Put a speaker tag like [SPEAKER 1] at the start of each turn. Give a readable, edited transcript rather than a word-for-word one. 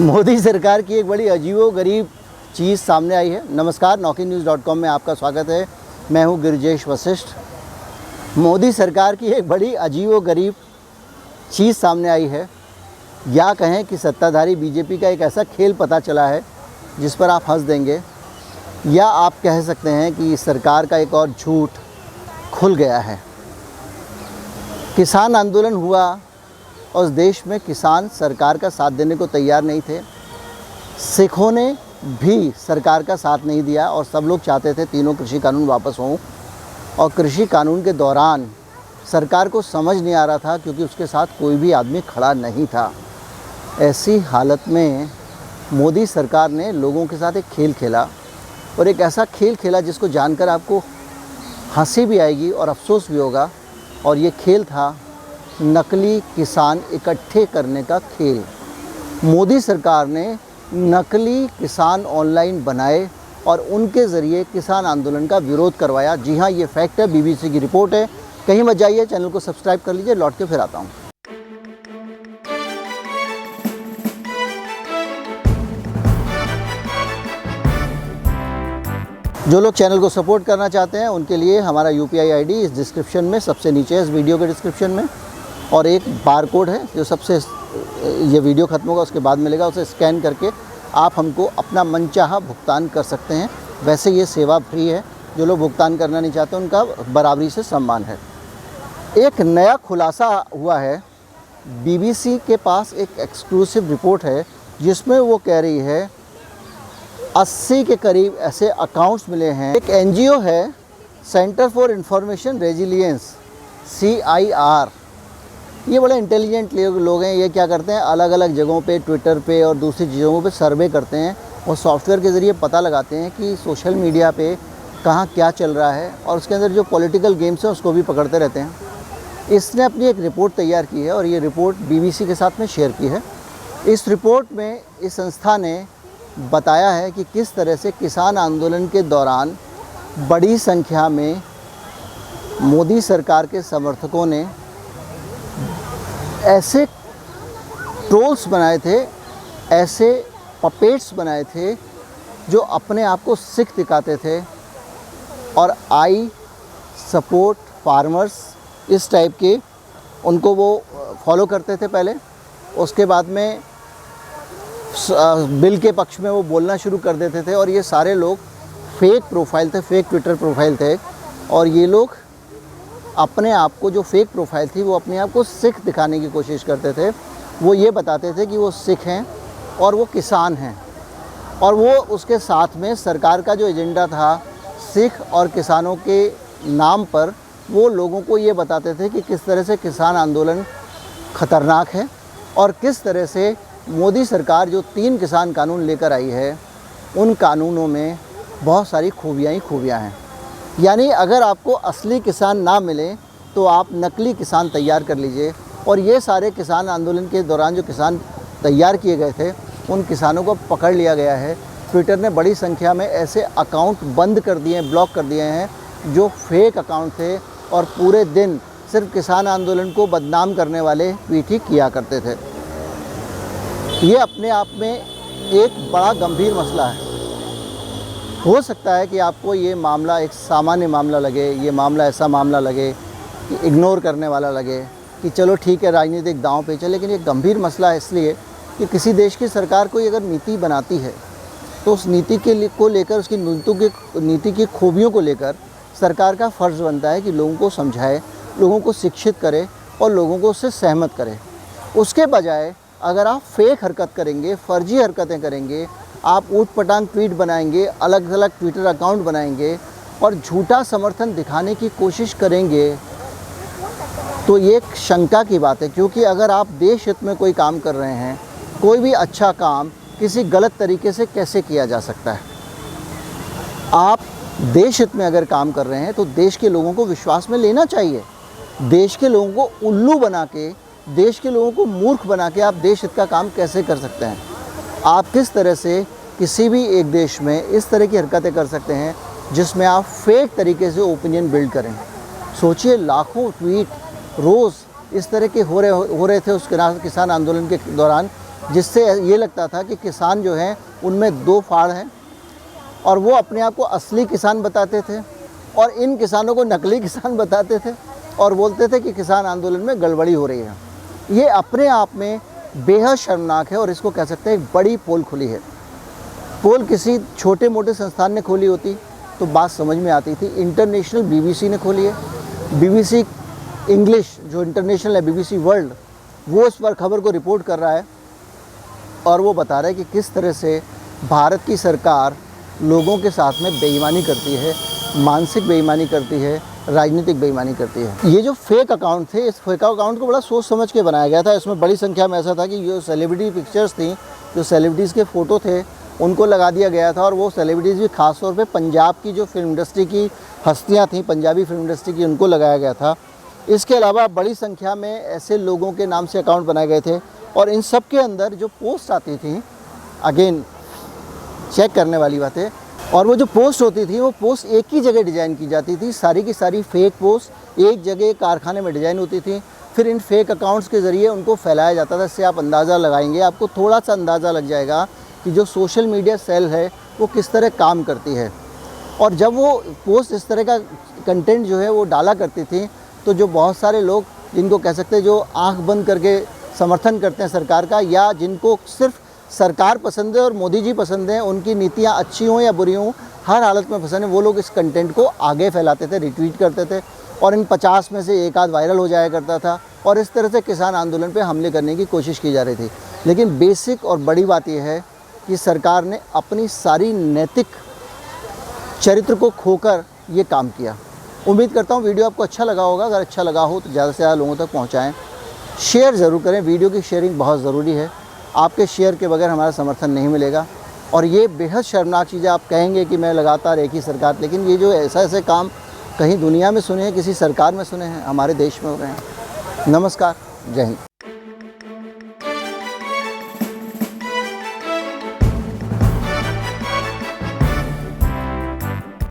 [SPEAKER 1] मोदी सरकार की एक बड़ी अजीबोगरीब चीज़ सामने आई है। नमस्कार, NaukiNews.com में आपका स्वागत है। मैं हूं गिरिजेश वशिष्ठ। मोदी सरकार की एक बड़ी अजीबोगरीब चीज़ सामने आई है, या कहें कि सत्ताधारी बीजेपी का एक ऐसा खेल पता चला है जिस पर आप हंस देंगे, या आप कह सकते हैं कि सरकार का एक और झूठ खुल गया है। किसान आंदोलन हुआ और उस देश में किसान सरकार का साथ देने को तैयार नहीं थे। सिखों ने भी सरकार का साथ नहीं दिया और सब लोग चाहते थे तीनों कृषि कानून वापस हों। और कृषि कानून के दौरान सरकार को समझ नहीं आ रहा था, क्योंकि उसके साथ कोई भी आदमी खड़ा नहीं था। ऐसी हालत में मोदी सरकार ने लोगों के साथ एक खेल खेला, और एक ऐसा खेल खेला जिसको जानकर आपको हंसी भी आएगी और अफसोस भी होगा। और ये खेल था नकली किसान इकट्ठे करने का खेल। मोदी सरकार ने नकली किसान ऑनलाइन बनाए और उनके ज़रिए किसान आंदोलन का विरोध करवाया। जी हाँ, ये फैक्ट है, BBC की रिपोर्ट है। कहीं मत जाइए, चैनल को सब्सक्राइब कर लीजिए। लौट के फिर आता हूँ। जो लोग चैनल को सपोर्ट करना चाहते हैं उनके लिए हमारा UPI ID इस डिस्क्रिप्शन में सबसे नीचे है, इस वीडियो के डिस्क्रिप्शन में। और एक बार कोड है जो सबसे ये वीडियो ख़त्म होगा उसके बाद मिलेगा। उसे स्कैन करके आप हमको अपना मनचाहा भुगतान कर सकते हैं। वैसे ये सेवा फ्री है, जो लोग भुगतान करना नहीं चाहते उनका बराबरी से सम्मान है। एक नया खुलासा हुआ है। BBC के पास एक एक्सक्लूसिव रिपोर्ट है जिसमें वो कह रही है 80 के करीब ऐसे अकाउंट्स मिले हैं। एक NGO है, centre for information resilience, CIR। ये बड़े इंटेलिजेंट लोग हैं। ये क्या करते हैं, अलग अलग जगहों पे, ट्विटर पे और दूसरी जगहों पे सर्वे करते हैं और सॉफ्टवेयर के ज़रिए पता लगाते हैं कि सोशल मीडिया पे कहाँ क्या चल रहा है, और उसके अंदर जो पॉलिटिकल गेम्स हैं उसको भी पकड़ते रहते हैं। इसने अपनी एक रिपोर्ट तैयार की है और ये रिपोर्ट BBC के साथ में शेयर की है। इस रिपोर्ट में इस संस्था ने बताया है कि किस तरह से किसान आंदोलन के दौरान बड़ी संख्या में मोदी सरकार के समर्थकों ने ऐसे ट्रोल्स बनाए थे, ऐसे पपेट्स बनाए थे जो अपने आप को सिख दिखाते थे और आई सपोर्ट फार्मर्स, इस टाइप के उनको वो फॉलो करते थे पहले। उसके बाद में बिल के पक्ष में वो बोलना शुरू कर देते थे। और ये सारे लोग फेक प्रोफाइल थे, फेक ट्विटर प्रोफाइल थे। और ये लोग अपने आप को, जो फेक प्रोफाइल थी, वो अपने आप को सिख दिखाने की कोशिश करते थे। वो ये बताते थे कि वो सिख हैं और वो किसान हैं, और वो उसके साथ में सरकार का जो एजेंडा था सिख और किसानों के नाम पर, वो लोगों को ये बताते थे कि किस तरह से किसान आंदोलन ख़तरनाक है और किस तरह से मोदी सरकार जो 3 किसान कानून लेकर आई है उन कानूनों में बहुत सारी खूबियाँ ही खूबियाँ हैं। यानी अगर आपको असली किसान ना मिले तो आप नकली किसान तैयार कर लीजिए। और ये सारे किसान आंदोलन के दौरान जो किसान तैयार किए गए थे उन किसानों को पकड़ लिया गया है। ट्विटर ने बड़ी संख्या में ऐसे अकाउंट बंद कर दिए हैं, ब्लॉक कर दिए हैं जो फेक अकाउंट थे और पूरे दिन सिर्फ किसान आंदोलन को बदनाम करने वाले ट्वीट ही किया करते थे। ये अपने आप में एक बड़ा गंभीर मसला है। हो सकता है कि आपको ये मामला एक सामान्य मामला लगे, ये मामला ऐसा मामला लगे कि इग्नोर करने वाला लगे कि चलो ठीक है, राजनीतिक दांव पे चले। लेकिन ये गंभीर मसला है इसलिए कि किसी देश की सरकार कोई अगर नीति बनाती है तो उस नीति को लेकर, उसकी नीति की खूबियों को लेकर सरकार का फ़र्ज़ बनता है कि लोगों को समझाए, लोगों को शिक्षित करे और लोगों को उससे सहमत करे। उसके बजाय अगर आप फेक हरकत करेंगे, फ़र्जी हरकतें करेंगे, आप ऊट पटांग ट्वीट बनाएंगे, अलग अलग ट्विटर अकाउंट बनाएंगे और झूठा समर्थन दिखाने की कोशिश करेंगे, तो ये एक शंका की बात है। क्योंकि अगर आप देश हित में कोई काम कर रहे हैं, कोई भी अच्छा काम किसी गलत तरीके से कैसे किया जा सकता है? आप देश हित में अगर काम कर रहे हैं तो देश के लोगों को विश्वास में लेना चाहिए। देश के लोगों को उल्लू बना के, देश के लोगों को मूर्ख बना के आप देश हित का काम कैसे कर सकते हैं? आप किस तरह से किसी भी एक देश में इस तरह की हरकतें कर सकते हैं जिसमें आप फेक तरीके से ओपिनियन बिल्ड करें? सोचिए, लाखों ट्वीट रोज़ इस तरह के हो रहे थे उस किसान आंदोलन के दौरान जिससे ये लगता था कि किसान जो हैं उनमें दो फाड़ हैं, और वो अपने आप को असली किसान बताते थे और इन किसानों को नकली किसान बताते थे और बोलते थे कि किसान आंदोलन में गड़बड़ी हो रही है। ये अपने आप में बेहद शर्मनाक है और इसको कह सकते हैं एक बड़ी पोल खुली है। पोल किसी छोटे मोटे संस्थान ने खोली होती तो बात समझ में आती थी। इंटरनेशनल बीबीसी ने खोली है, बीबीसी इंग्लिश जो इंटरनेशनल है, बीबीसी वर्ल्ड, वो इस पर खबर को रिपोर्ट कर रहा है और वो बता रहा है कि किस तरह से भारत की सरकार लोगों के साथ में बेईमानी करती है, मानसिक बेईमानी करती है, राजनीतिक बेईमानी करती है। ये जो फेक अकाउंट थे, इस फेक अकाउंट को बड़ा सोच समझ के बनाया गया था। इसमें बड़ी संख्या में ऐसा था कि जो सेलिब्रिटी पिक्चर्स थी, जो सेलिब्रिटीज़ के फ़ोटो थे, उनको लगा दिया गया था और वो सेलिब्रिटीज़ भी ख़ास तौर पे पंजाब की जो फिल्म इंडस्ट्री की हस्तियाँ थीं, पंजाबी फिल्म इंडस्ट्री की, उनको लगाया गया था। इसके अलावा बड़ी संख्या में ऐसे लोगों के नाम से अकाउंट बनाए गए थे और इन सब के अंदर जो पोस्ट आती थी, अगेन चेक करने वाली बात है, और वो जो पोस्ट होती थी वो पोस्ट एक ही जगह डिज़ाइन की जाती थी। सारी की सारी फेक पोस्ट एक जगह कारखाने में डिज़ाइन होती थी, फिर इन फेक अकाउंट्स के ज़रिए उनको फैलाया जाता था। इससे आप अंदाज़ा लगाएंगे, आपको थोड़ा सा अंदाज़ा लग जाएगा कि जो सोशल मीडिया सेल है वो किस तरह काम करती है। और जब वो पोस्ट इस तरह का कंटेंट जो है वो डाला करती थी, तो जो बहुत सारे लोग, जिनको कह सकते हैं जो आंख बंद करके समर्थन करते हैं सरकार का, या जिनको सिर्फ सरकार पसंद है और मोदी जी पसंद हैं, उनकी नीतियाँ अच्छी हों या बुरी हों, हर हालत में पसंद है, वो लोग इस कंटेंट को आगे फैलाते थे, रिट्वीट करते थे और इन 50 में से एक आध वायरल हो जाया करता था और इस तरह से किसान आंदोलन पे हमले करने की कोशिश की जा रही थी। लेकिन बेसिक और बड़ी बात यह है कि सरकार ने अपनी सारी नैतिक चरित्र को खोकर ये काम किया। उम्मीद करता हूँ वीडियो आपको अच्छा लगा होगा। अगर अच्छा लगा हो तो ज़्यादा से ज़्यादा लोगों तक पहुँचाएँ, शेयर ज़रूर करें। वीडियो की शेयरिंग बहुत ज़रूरी है, आपके शेयर के बगैर हमारा समर्थन नहीं मिलेगा। और ये बेहद शर्मनाक चीज़ें, आप कहेंगे कि मैं लगातार एक ही सरकार, लेकिन ये जो ऐसे काम कहीं दुनिया में सुने हैं, किसी सरकार में सुने हैं, हमारे देश में हो रहे हैं। नमस्कार, जय हिंद।